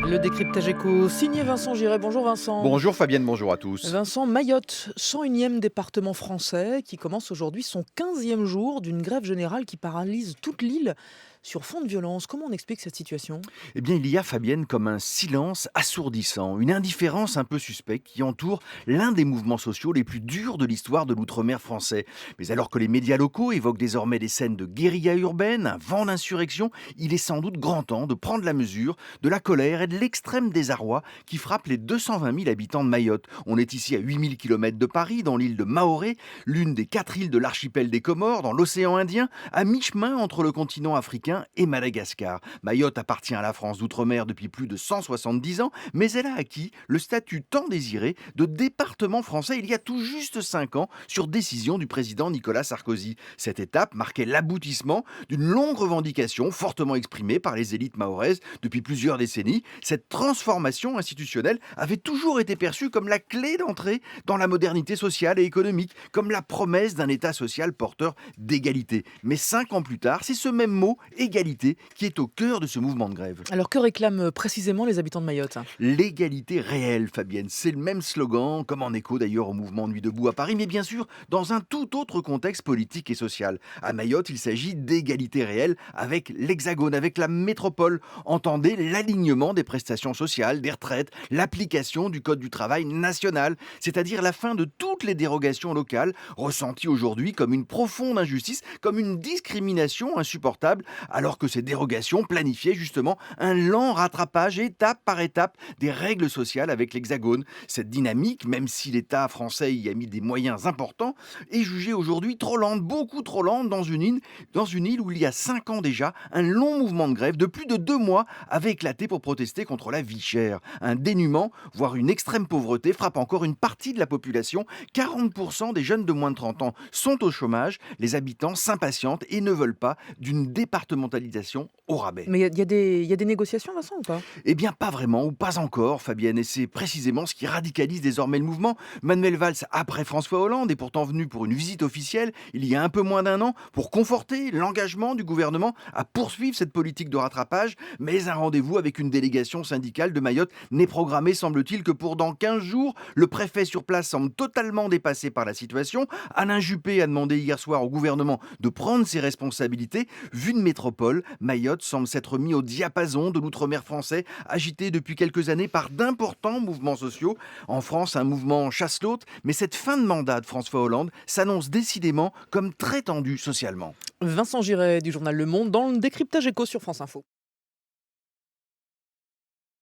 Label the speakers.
Speaker 1: Le décryptage éco, signé Vincent Giret. Bonjour Vincent.
Speaker 2: Bonjour Fabienne, bonjour à tous.
Speaker 1: Vincent, Mayotte, 101e département français, qui commence aujourd'hui son 15e jour d'une grève générale qui paralyse toute l'île sur fond de violence. Comment on explique cette situation?
Speaker 2: Eh bien, il y a, Fabienne, comme un silence assourdissant, une indifférence un peu suspecte qui entoure l'un des mouvements sociaux les plus durs de l'histoire de l'outre-mer français. Mais alors que les médias locaux évoquent désormais des scènes de guérilla urbaine, un vent d'insurrection, il est sans doute grand temps de prendre la mesure de la colère et de l'extrême désarroi qui frappe les 220 000 habitants de Mayotte. On est ici à 8 000 km de Paris, dans l'île de Mahoré, l'une des 4 îles de l'archipel des Comores, dans l'océan Indien, à mi-chemin entre le continent africain et Madagascar. Mayotte appartient à la France d'outre-mer depuis plus de 170 ans, mais elle a acquis le statut tant désiré de département français il y a tout juste 5 ans, sur décision du président Nicolas Sarkozy. Cette étape marquait l'aboutissement d'une longue revendication fortement exprimée par les élites mahoraises depuis plusieurs décennies. Cette transformation institutionnelle avait toujours été perçue comme la clé d'entrée dans la modernité sociale et économique, comme la promesse d'un État social porteur d'égalité. Mais 5 ans plus tard, c'est ce même mot, égalité, qui est au cœur de ce mouvement de grève.
Speaker 1: Alors que réclament précisément les habitants de Mayotte?
Speaker 2: L'égalité réelle, Fabienne, c'est le même slogan, comme en écho d'ailleurs au mouvement Nuit debout à Paris, mais bien sûr dans un tout autre contexte politique et social. À Mayotte, il s'agit d'égalité réelle avec l'Hexagone, avec la métropole. Entendez l'alignement des prestations sociales, des retraites, l'application du Code du travail national, c'est-à-dire la fin de toutes les dérogations locales, ressenties aujourd'hui comme une profonde injustice, comme une discrimination insupportable, alors que ces dérogations planifiaient justement un lent rattrapage étape par étape des règles sociales avec l'Hexagone. Cette dynamique, même si l'État français y a mis des moyens importants, est jugée aujourd'hui trop lente, beaucoup trop lente dans une île où il y a 5 ans déjà, un long mouvement de grève de plus de 2 mois avait éclaté pour protester contre la vie chère. Un dénuement, voire une extrême pauvreté frappe encore une partie de la population. 40% des jeunes de moins de 30 ans sont au chômage. Les habitants s'impatientent et ne veulent pas d'une départementalisation au rabais.
Speaker 1: Mais il y a des négociations, Vincent, ou pas?
Speaker 2: Eh bien, pas vraiment, ou pas encore, Fabienne, et c'est précisément ce qui radicalise désormais le mouvement. Manuel Valls, après François Hollande, est pourtant venu pour une visite officielle, il y a un peu moins d'un an, pour conforter l'engagement du gouvernement à poursuivre cette politique de rattrapage, mais un rendez-vous avec une délégation syndicale de Mayotte n'est programmé, semble-t-il, que pour dans 15 jours. Le préfet sur place semble totalement dépassé par la situation. Alain Juppé a demandé hier soir au gouvernement de prendre ses responsabilités. Vu de métropole, Mayotte semble s'être mis au diapason de l'outre-mer français, agité depuis quelques années par d'importants mouvements sociaux. En France, un mouvement chasse l'autre, mais cette fin de mandat de François Hollande s'annonce décidément comme très tendue socialement.
Speaker 1: Vincent Giret du journal Le Monde dans le décryptage éco sur France Info.